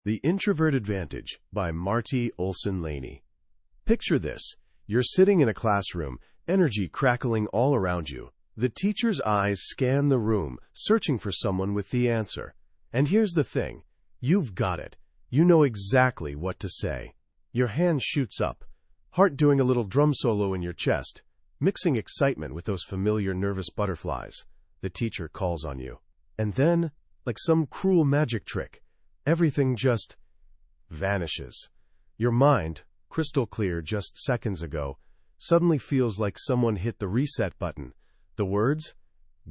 The Introvert Advantage by Marti Olsen Laney. Picture this. You're sitting in a classroom, energy crackling all around you. The teacher's eyes scan the room, searching for someone with the answer. And here's the thing. You've got it. You know exactly what to say. Your hand shoots up, heart doing a little drum solo in your chest, mixing excitement with those familiar nervous butterflies. The teacher calls on you. And then, like some cruel magic trick, everything just vanishes. Your mind, crystal clear just seconds ago, suddenly feels like someone hit the reset button. The words?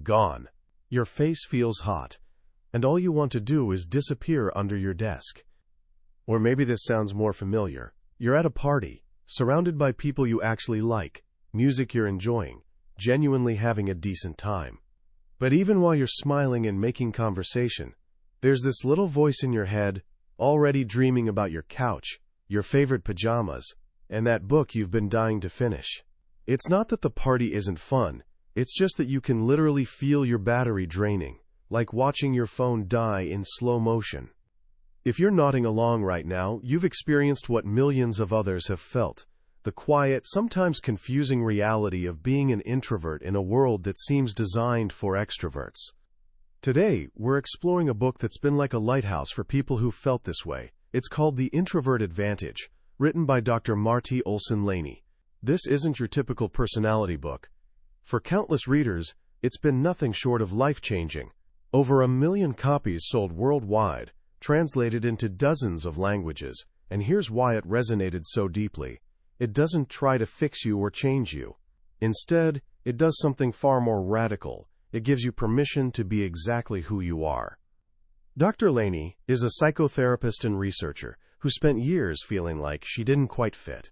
Gone. Your face feels hot, and all you want to do is disappear under your desk. Or maybe this sounds more familiar. You're at a party, surrounded by people you actually like, music you're enjoying, genuinely having a decent time. But even while you're smiling and making conversation, there's this little voice in your head, already dreaming about your couch, your favorite pajamas, and that book you've been dying to finish. It's not that the party isn't fun, it's just that you can literally feel your battery draining, like watching your phone die in slow motion. If you're nodding along right now, you've experienced what millions of others have felt, the quiet, sometimes confusing reality of being an introvert in a world that seems designed for extroverts. Today, we're exploring a book that's been like a lighthouse for people who felt this way. It's called The Introvert Advantage, written by Dr. Marti Olsen Laney. This isn't your typical personality book. For countless readers, it's been nothing short of life-changing. Over 1 million copies sold worldwide, translated into dozens of languages, and here's why it resonated so deeply. It doesn't try to fix you or change you. Instead, it does something far more radical. It gives you permission to be exactly who you are. Dr. Laney is a psychotherapist and researcher who spent years feeling like she didn't quite fit.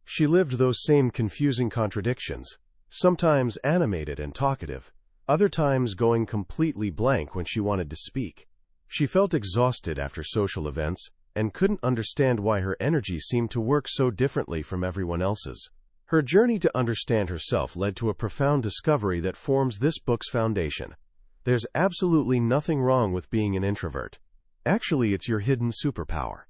She lived those same confusing contradictions, sometimes animated and talkative, other times going completely blank when she wanted to speak. She felt exhausted after social events and couldn't understand why her energy seemed to work so differently from everyone else's. Her journey to understand herself led to a profound discovery that forms this book's foundation. There's absolutely nothing wrong with being an introvert. Actually, it's your hidden superpower.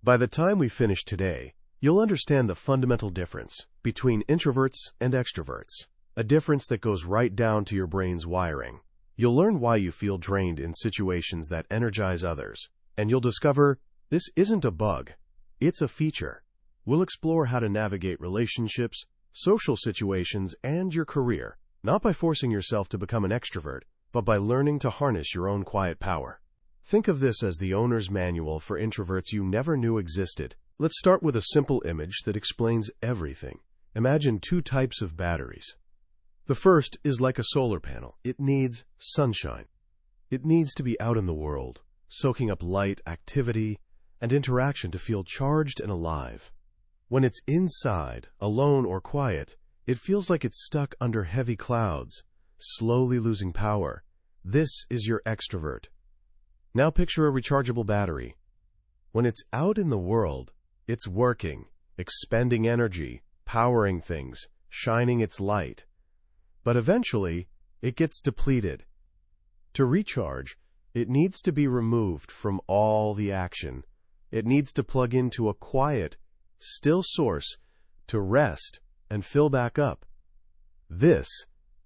By the time we finish today, you'll understand the fundamental difference between introverts and extroverts, a difference that goes right down to your brain's wiring. You'll learn why you feel drained in situations that energize others, and you'll discover this isn't a bug, it's a feature. We'll explore how to navigate relationships, social situations, and your career, not by forcing yourself to become an extrovert, but by learning to harness your own quiet power. Think of this as the owner's manual for introverts you never knew existed. Let's start with a simple image that explains everything. Imagine 2 types of batteries. The first is like a solar panel. It needs sunshine. It needs to be out in the world, soaking up light, activity, and interaction to feel charged and alive. When it's inside, alone or quiet, it feels like it's stuck under heavy clouds, slowly losing power. This is your extrovert. Now picture a rechargeable battery. When it's out in the world, it's working, expending energy, powering things, shining its light. But eventually, it gets depleted. To recharge, it needs to be removed from all the action. It needs to plug into a quiet, still source to rest and fill back up. This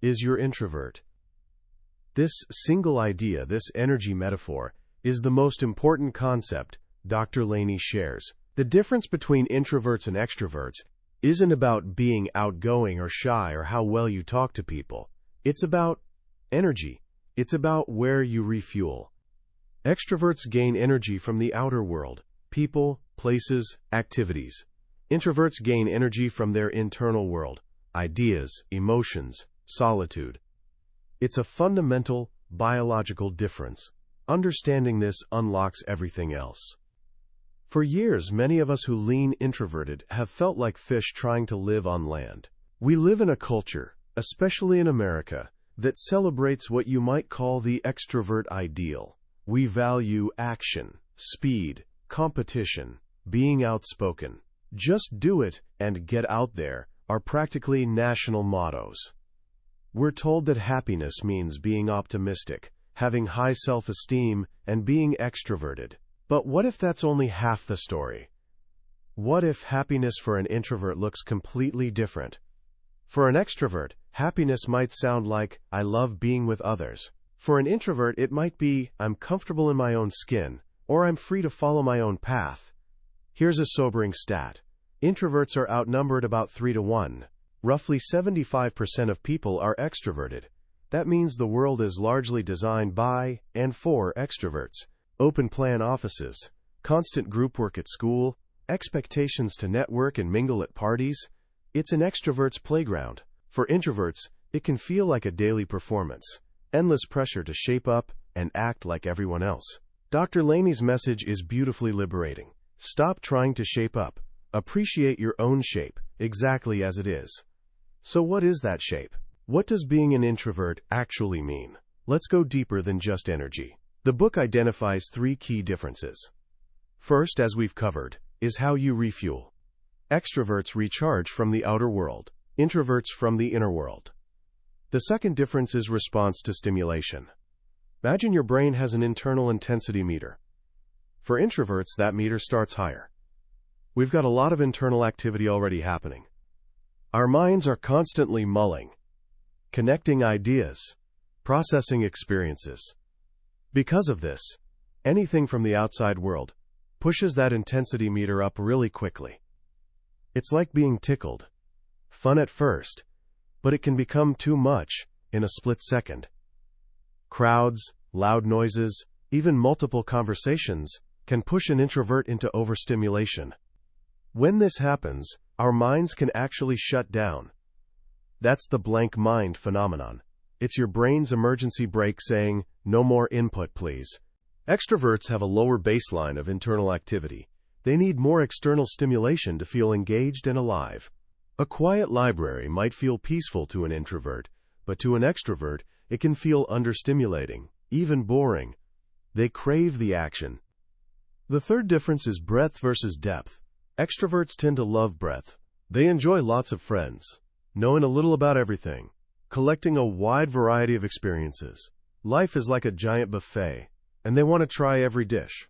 is your introvert. This single idea, this energy metaphor, is the most important concept Dr. Laney shares. The difference between introverts and extroverts isn't about being outgoing or shy or how well you talk to people. It's about energy. It's about where you refuel. Extroverts gain energy from the outer world, people, places, activities. Introverts gain energy from their internal world, ideas, emotions, solitude. It's a fundamental biological difference. Understanding this unlocks everything else. For years, many of us who lean introverted have felt like fish trying to live on land. We live in a culture, especially in America, that celebrates what you might call the extrovert ideal. We value action, speed, competition, being outspoken. Just do it and get out there are practically national mottos. We're told that happiness means being optimistic, having high self-esteem, and being extroverted. But what if that's only half the story? What if happiness for an introvert looks completely different? For an extrovert, happiness might sound like, I love being with others. For an introvert, it might be, I'm comfortable in my own skin, or I'm free to follow my own path. Here's a sobering stat. Introverts are outnumbered about 3 to 1. Roughly 75% of people are extroverted. That means the world is largely designed by and for extroverts. Open-plan offices, constant group work at school, expectations to network and mingle at parties. It's an extrovert's playground. For introverts, it can feel like a daily performance. Endless pressure to shape up and act like everyone else. Dr. Laney's message is beautifully liberating. Stop trying to shape up. Appreciate your own shape, exactly as it is. So what is that shape? What does being an introvert actually mean? Let's go deeper than just energy. The book identifies 3 key differences. First, as we've covered, is how you refuel. Extroverts recharge from the outer world, introverts from the inner world. The second difference is response to stimulation. Imagine your brain has an internal intensity meter. For introverts, that meter starts higher. We've got a lot of internal activity already happening. Our minds are constantly mulling, connecting ideas, processing experiences. Because of this, anything from the outside world pushes that intensity meter up really quickly. It's like being tickled. Fun at first, but it can become too much in a split second. Crowds, loud noises, even multiple conversations can push an introvert into overstimulation. When this happens, our minds can actually shut down. That's the blank mind phenomenon. It's your brain's emergency brake saying, no more input, please. Extroverts have a lower baseline of internal activity. They need more external stimulation to feel engaged and alive. A quiet library might feel peaceful to an introvert, but to an extrovert, it can feel understimulating, even boring. They crave the action. The third difference is breadth versus depth. Extroverts tend to love breadth. They enjoy lots of friends, knowing a little about everything, collecting a wide variety of experiences. Life is like a giant buffet, and they want to try every dish.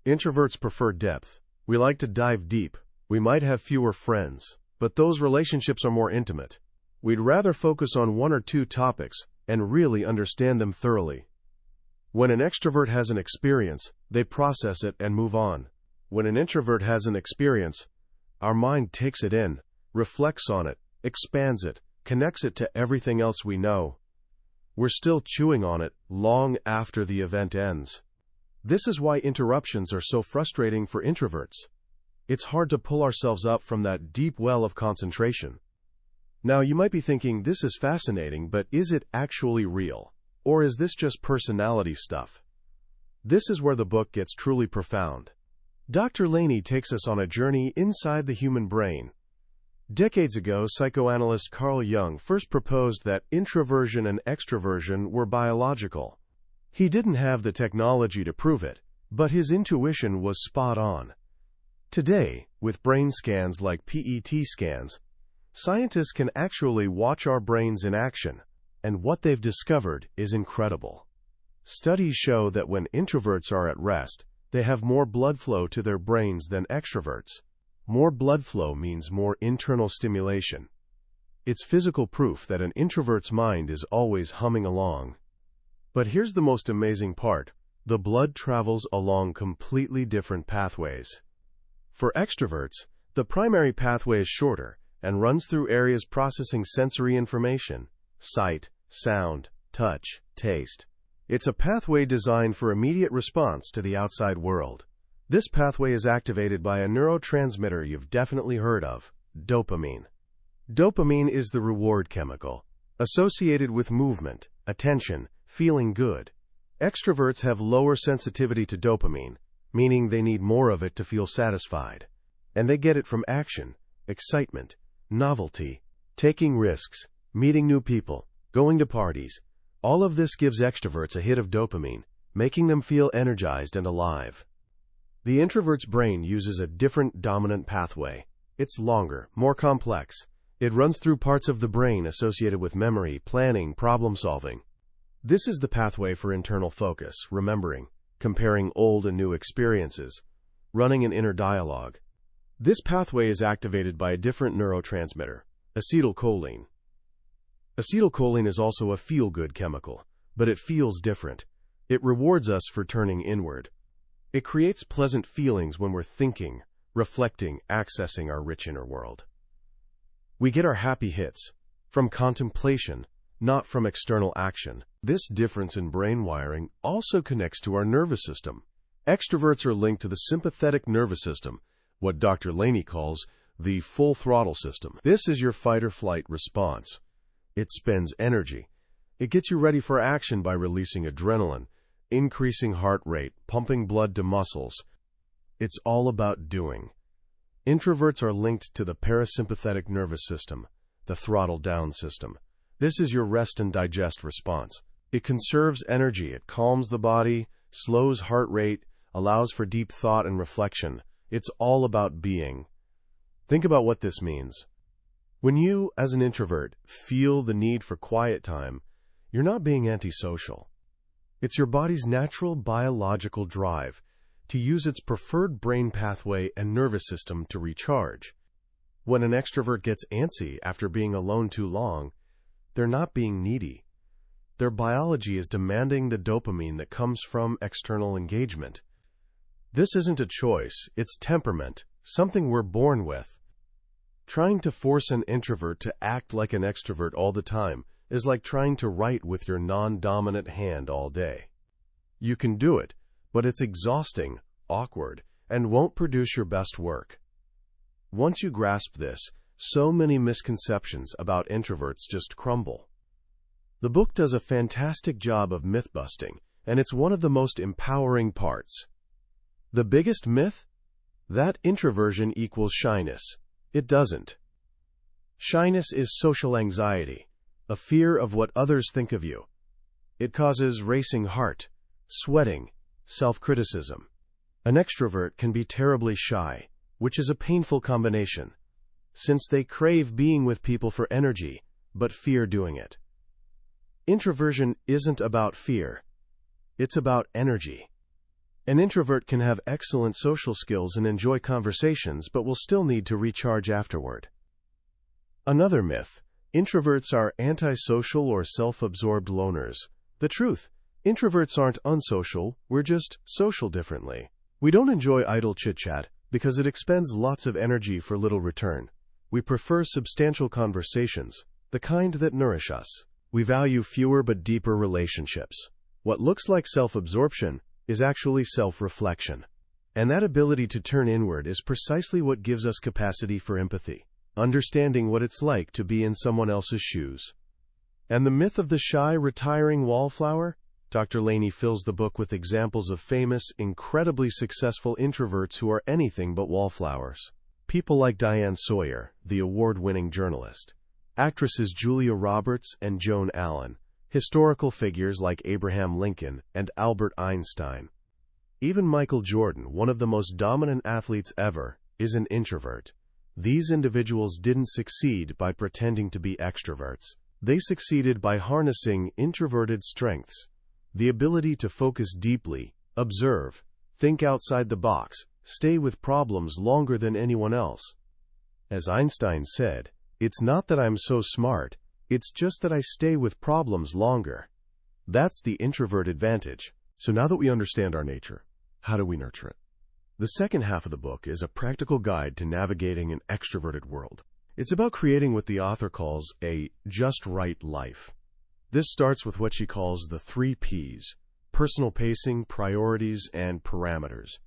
Introverts prefer depth. We like to dive deep. We might have fewer friends, but those relationships are more intimate. We'd rather focus on 1 or 2 topics and really understand them thoroughly. When an extrovert has an experience, they process it and move on. When an introvert has an experience, our mind takes it in, reflects on it, expands it, connects it to everything else we know. We're still chewing on it long after the event ends. This is why interruptions are so frustrating for introverts. It's hard to pull ourselves up from that deep well of concentration. Now, you might be thinking, this is fascinating, but is it actually real? Or is this just personality stuff? This is where the book gets truly profound. Dr. Laney takes us on a journey inside the human brain. Decades ago, psychoanalyst Carl Jung first proposed that introversion and extroversion were biological. He didn't have the technology to prove it, but his intuition was spot on. Today, with brain scans like PET scans, scientists can actually watch our brains in action, and what they've discovered is incredible. Studies show that when introverts are at rest, they have more blood flow to their brains than extroverts. More blood flow means more internal stimulation. It's physical proof that an introvert's mind is always humming along. But here's the most amazing part. The blood travels along completely different pathways. For extroverts, the primary pathway is shorter and runs through areas processing sensory information: sight, sound, touch, taste. It's a pathway designed for immediate response to the outside world. This pathway is activated by a neurotransmitter you've definitely heard of: dopamine. Dopamine is the reward chemical, associated with movement, attention, feeling good. Extroverts have lower sensitivity to dopamine, meaning they need more of it to feel satisfied. And they get it from action, excitement, novelty, taking risks, meeting new people, going to parties. All of this gives extroverts a hit of dopamine, making them feel energized and alive. The introvert's brain uses a different dominant pathway. It's longer, more complex. It runs through parts of the brain associated with memory, planning, problem-solving. This is the pathway for internal focus, remembering. comparing old and new experiences, running an inner dialogue. This pathway is activated by a different neurotransmitter, acetylcholine. Acetylcholine is also a feel-good chemical, but it feels different. It rewards us for turning inward. It creates pleasant feelings when we're thinking, reflecting, accessing our rich inner world. We get our happy hits from contemplation, not from external action. This difference in brain wiring also connects to our nervous system. Extroverts are linked to the sympathetic nervous system, what Dr. Laney calls the full throttle system. This is your fight-or-flight response. It spends energy. It gets you ready for action by releasing adrenaline, increasing heart rate, pumping blood to muscles. It's all about doing. Introverts are linked to the parasympathetic nervous system, the throttle-down system. This is your rest and digest response. It conserves energy, it calms the body, slows heart rate, allows for deep thought and reflection. It's all about being. Think about what this means. When you, as an introvert, feel the need for quiet time, you're not being antisocial. It's your body's natural biological drive to use its preferred brain pathway and nervous system to recharge. When an extrovert gets antsy after being alone too long, they're not being needy. Their biology is demanding the dopamine that comes from external engagement. This isn't a choice, it's temperament, something we're born with. Trying to force an introvert to act like an extrovert all the time is like trying to write with your non-dominant hand all day. You can do it, but it's exhausting, awkward, and won't produce your best work. Once you grasp this, so many misconceptions about introverts just crumble. The book does a fantastic job of myth-busting, and it's one of the most empowering parts. The biggest myth? That introversion equals shyness. It doesn't. Shyness is social anxiety, a fear of what others think of you. It causes racing heart, sweating, self-criticism. An extrovert can be terribly shy, which is a painful combination, since they crave being with people for energy, but fear doing it. Introversion isn't about fear. It's about energy. An introvert can have excellent social skills and enjoy conversations, but will still need to recharge afterward. Another myth: introverts are antisocial or self-absorbed loners. The truth: introverts aren't unsocial, we're just social differently. We don't enjoy idle chit-chat because it expends lots of energy for little return. We prefer substantial conversations, the kind that nourish us. We value fewer but deeper relationships. What looks like self-absorption is actually self-reflection. And that ability to turn inward is precisely what gives us capacity for empathy, understanding what it's like to be in someone else's shoes. And the myth of the shy, retiring wallflower? Dr. Laney fills the book with examples of famous, incredibly successful introverts who are anything but wallflowers. People like Diane Sawyer, the award-winning journalist, actresses Julia Roberts and Joan Allen, historical figures like Abraham Lincoln and Albert Einstein. Even Michael Jordan, one of the most dominant athletes ever, is an introvert. These individuals didn't succeed by pretending to be extroverts. They succeeded by harnessing introverted strengths, the ability to focus deeply, observe, think outside the box, stay with problems longer than anyone else. As Einstein said, "It's not that I'm so smart, it's just that I stay with problems longer." That's the introvert advantage. So now that we understand our nature, how do we nurture it? The second half of the book is a practical guide to navigating an extroverted world. It's about creating what the author calls a just right life. This starts with what she calls the 3 Ps: personal pacing, priorities, and parameters.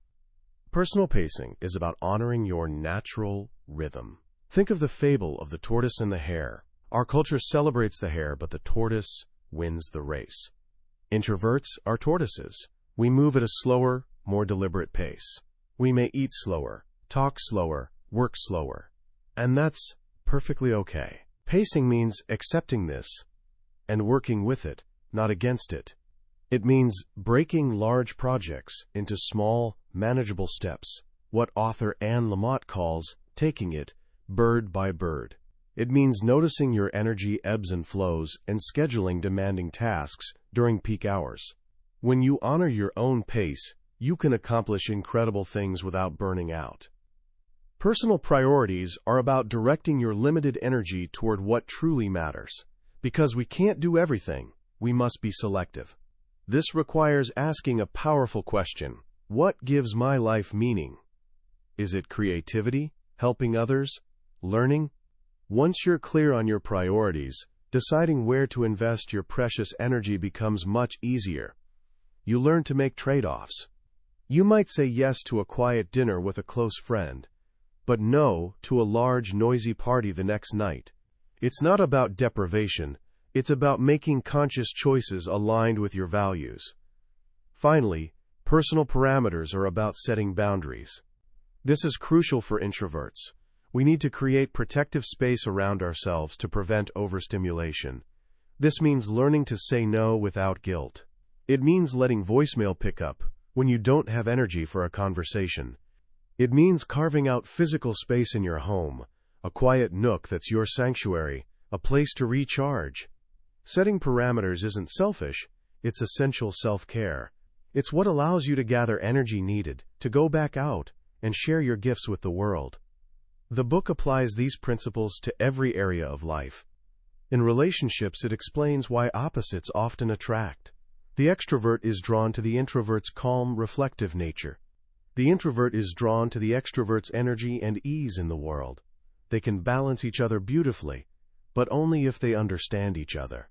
Personal pacing is about honoring your natural rhythm. Think of the fable of the tortoise and the hare. Our culture celebrates the hare, but the tortoise wins the race. Introverts are tortoises. We move at a slower, more deliberate pace. We may eat slower, talk slower, work slower. And that's perfectly okay. Pacing means accepting this and working with it, not against it. It means breaking large projects into small, manageable steps, what author Anne Lamott calls taking it bird by bird. It means noticing your energy ebbs and flows and scheduling demanding tasks during peak hours. When you honor your own pace, you can accomplish incredible things without burning out. Personal priorities are about directing your limited energy toward what truly matters. Because we can't do everything, we must be selective. This requires asking a powerful question: what gives my life meaning? Is it creativity, helping others, learning? Once you're clear on your priorities, deciding where to invest your precious energy becomes much easier. You learn to make trade-offs. You might say yes to a quiet dinner with a close friend, but no to a large, noisy party the next night. It's not about deprivation, it's about making conscious choices aligned with your values. Finally, personal parameters are about setting boundaries. This is crucial for introverts. We need to create protective space around ourselves to prevent overstimulation. This means learning to say no without guilt. It means letting voicemail pick up when you don't have energy for a conversation. It means carving out physical space in your home, a quiet nook that's your sanctuary, a place to recharge. Setting parameters isn't selfish, it's essential self-care. It's what allows you to gather energy needed to go back out and share your gifts with the world. The book applies these principles to every area of life. In relationships, it explains why opposites often attract. The extrovert is drawn to the introvert's calm, reflective nature. The introvert is drawn to the extrovert's energy and ease in the world. They can balance each other beautifully, but only if they understand each other.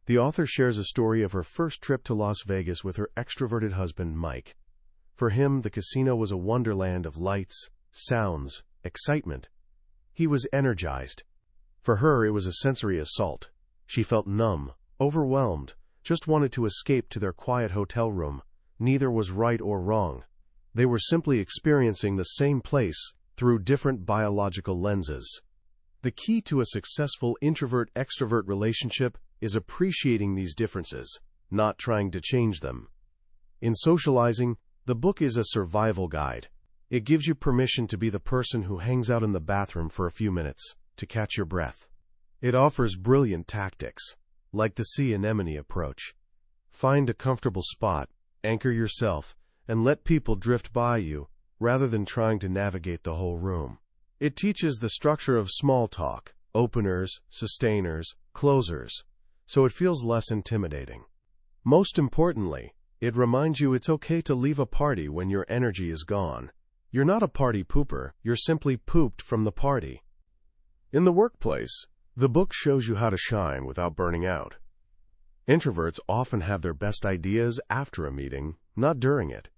The author shares a story of her first trip to Las Vegas with her extroverted husband, Mike. For him, the casino was a wonderland of lights, sounds, excitement. He was energized. For her, it was a sensory assault. She felt numb, overwhelmed, just wanted to escape to their quiet hotel room. Neither was right or wrong. They were simply experiencing the same place through different biological lenses. The key to a successful introvert-extrovert relationship is appreciating these differences, not trying to change them. In socializing, the book is a survival guide. It gives you permission to be the person who hangs out in the bathroom for a few minutes to catch your breath. It offers brilliant tactics, like the sea anemone approach. Find a comfortable spot, anchor yourself, and let people drift by you, rather than trying to navigate the whole room. It teaches the structure of small talk, openers, sustainers, closers, so it feels less intimidating. Most importantly, it reminds you it's okay to leave a party when your energy is gone. You're not a party pooper, you're simply pooped from the party. In the workplace, the book shows you how to shine without burning out. Introverts often have their best ideas after a meeting, not during it.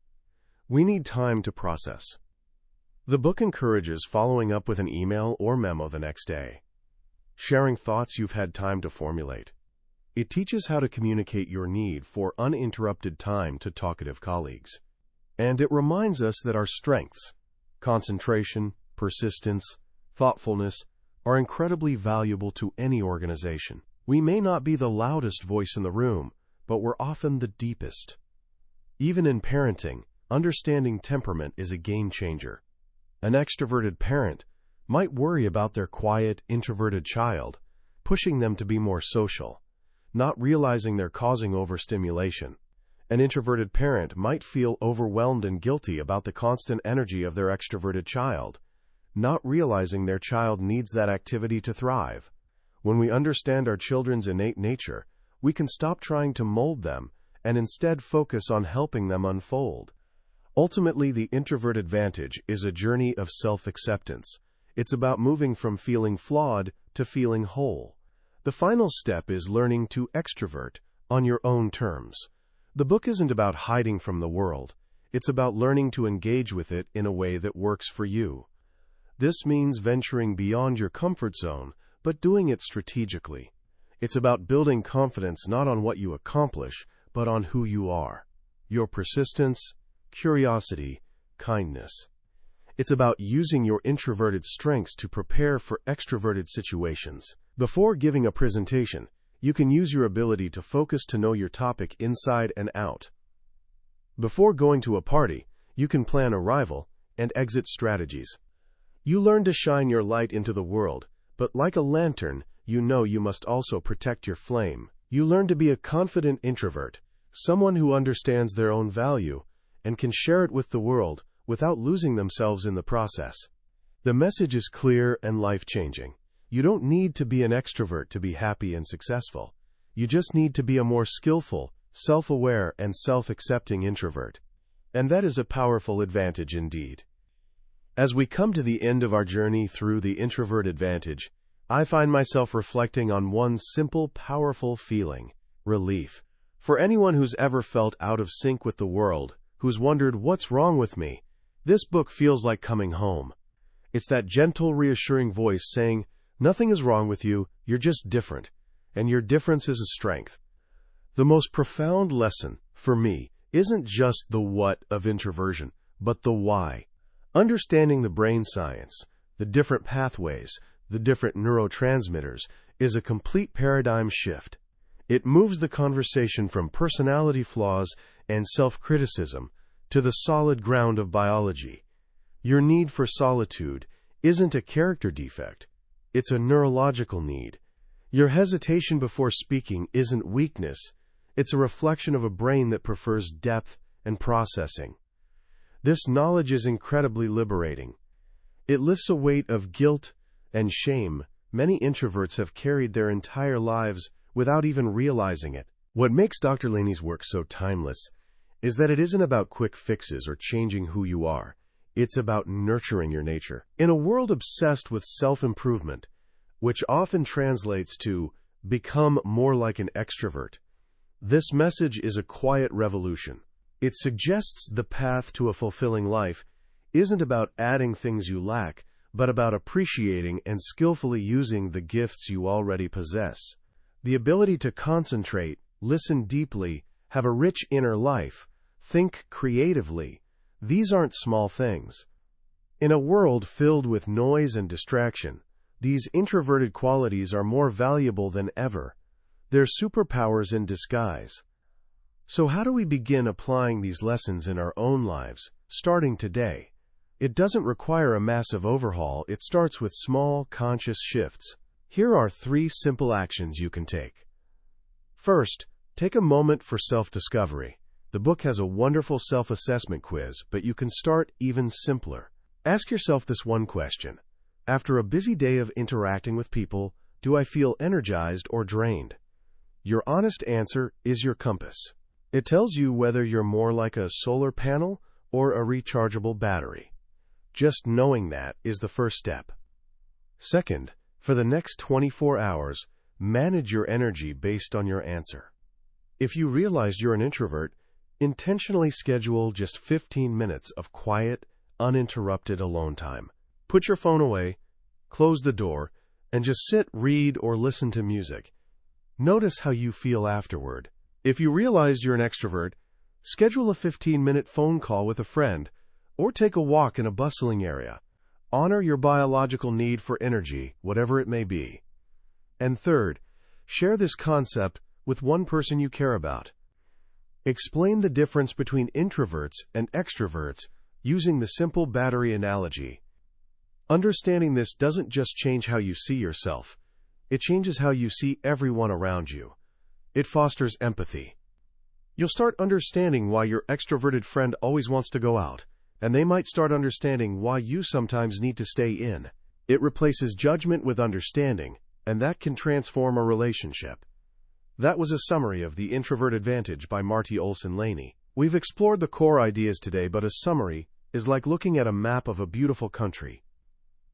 We need time to process. The book encourages following up with an email or memo the next day, sharing thoughts you've had time to formulate. It teaches how to communicate your need for uninterrupted time to talkative colleagues. And it reminds us that our strengths, concentration, persistence, thoughtfulness, are incredibly valuable to any organization. We may not be the loudest voice in the room, but we're often the deepest. Even in parenting, understanding temperament is a game changer. An extroverted parent might worry about their quiet, introverted child, pushing them to be more social, not realizing they're causing overstimulation. An introverted parent might feel overwhelmed and guilty about the constant energy of their extroverted child, not realizing their child needs that activity to thrive. When we understand our children's innate nature, we can stop trying to mold them and instead focus on helping them unfold. Ultimately, the Introvert Advantage is a journey of self-acceptance. It's about moving from feeling flawed to feeling whole. The final step is learning to extrovert on your own terms. The book isn't about hiding from the world. It's about learning to engage with it in a way that works for you. This means venturing beyond your comfort zone, but doing it strategically. It's about building confidence not on what you accomplish, but on who you are. Your persistence, curiosity, kindness. It's about using your introverted strengths to prepare for extroverted situations. Before giving a presentation, you can use your ability to focus to know your topic inside and out. Before going to a party, you can plan arrival and exit strategies. You learn to shine your light into the world, but like a lantern, you know you must also protect your flame. You learn to be a confident introvert, someone who understands their own value and can share it with the world without losing themselves in the process. The message is clear and life-changing. You don't need to be an extrovert to be happy and successful. You just need to be a more skillful, self-aware, and self-accepting introvert. And that is a powerful advantage indeed. As we come to the end of our journey through the Introvert Advantage, I find myself reflecting on one simple, powerful feeling: relief. For anyone who's ever felt out of sync with the world, who's wondered, what's wrong with me, this book feels like coming home. It's that gentle, reassuring voice saying, nothing is wrong with you, you're just different, and your difference is a strength. The most profound lesson, for me, isn't just the what of introversion, but the why. Understanding the brain science, the different pathways, the different neurotransmitters, is a complete paradigm shift. It moves the conversation from personality flaws and self-criticism to the solid ground of biology. Your need for solitude isn't a character defect. It's a neurological need. Your hesitation before speaking isn't weakness. It's a reflection of a brain that prefers depth and processing. This knowledge is incredibly liberating. It lifts a weight of guilt and shame many introverts have carried their entire lives without even realizing it. What makes Dr. Laney's work so timeless is that it isn't about quick fixes or changing who you are. It's about nurturing your nature. In a world obsessed with self-improvement, which often translates to become more like an extrovert, this message is a quiet revolution. It suggests the path to a fulfilling life isn't about adding things you lack, but about appreciating and skillfully using the gifts you already possess. The ability to concentrate, listen deeply, have a rich inner life, think creatively. These aren't small things. In a world filled with noise and distraction, these introverted qualities are more valuable than ever. They're superpowers in disguise. So how do we begin applying these lessons in our own lives, starting today? It doesn't require a massive overhaul. It starts with small, conscious shifts. Here are 3 simple actions you can take. First, take a moment for self-discovery. The book has a wonderful self-assessment quiz, but you can start even simpler. Ask yourself this one question: after a busy day of interacting with people, do I feel energized or drained? Your honest answer is your compass. It tells you whether you're more like a solar panel or a rechargeable battery. Just knowing that is the first step. Second, for the next 24 hours, manage your energy based on your answer. If you realize you're an introvert, intentionally schedule just 15 minutes of quiet, uninterrupted alone time. Put your phone away, close the door, and just sit, read, or listen to music. Notice how you feel afterward. If you realize you're an extrovert, schedule a 15-minute phone call with a friend, or take a walk in a bustling area. Honor your biological need for energy, whatever it may be. And third, share this concept with one person you care about. Explain the difference between introverts and extroverts using the simple battery analogy. Understanding this doesn't just change how you see yourself. It changes how you see everyone around you. It fosters empathy. You'll start understanding why your extroverted friend always wants to go out, and they might start understanding why you sometimes need to stay in. It replaces judgment with understanding, and that can transform a relationship. That was a summary of The Introvert Advantage by Marti Olsen Laney. We've explored the core ideas today, but a summary is like looking at a map of a beautiful country.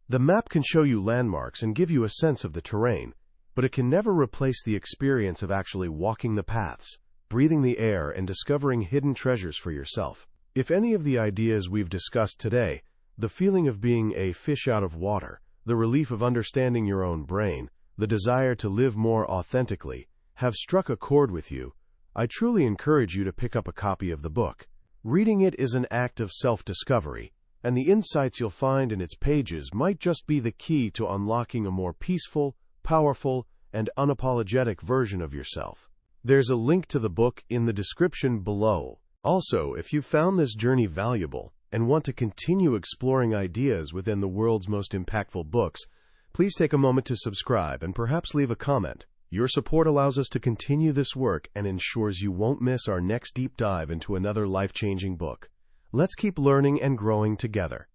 The map can show you landmarks and give you a sense of the terrain, but it can never replace the experience of actually walking the paths, breathing the air, and discovering hidden treasures for yourself. If any of the ideas we've discussed today, the feeling of being a fish out of water, the relief of understanding your own brain, the desire to live more authentically, have struck a chord with you, I truly encourage you to pick up a copy of the book. Reading it is an act of self-discovery, and the insights you'll find in its pages might just be the key to unlocking a more peaceful, powerful, and unapologetic version of yourself. There's a link to the book in the description below. Also, if you found this journey valuable and want to continue exploring ideas within the world's most impactful books, please take a moment to subscribe and perhaps leave a comment. Your support allows us to continue this work and ensures you won't miss our next deep dive into another life-changing book. Let's keep learning and growing together.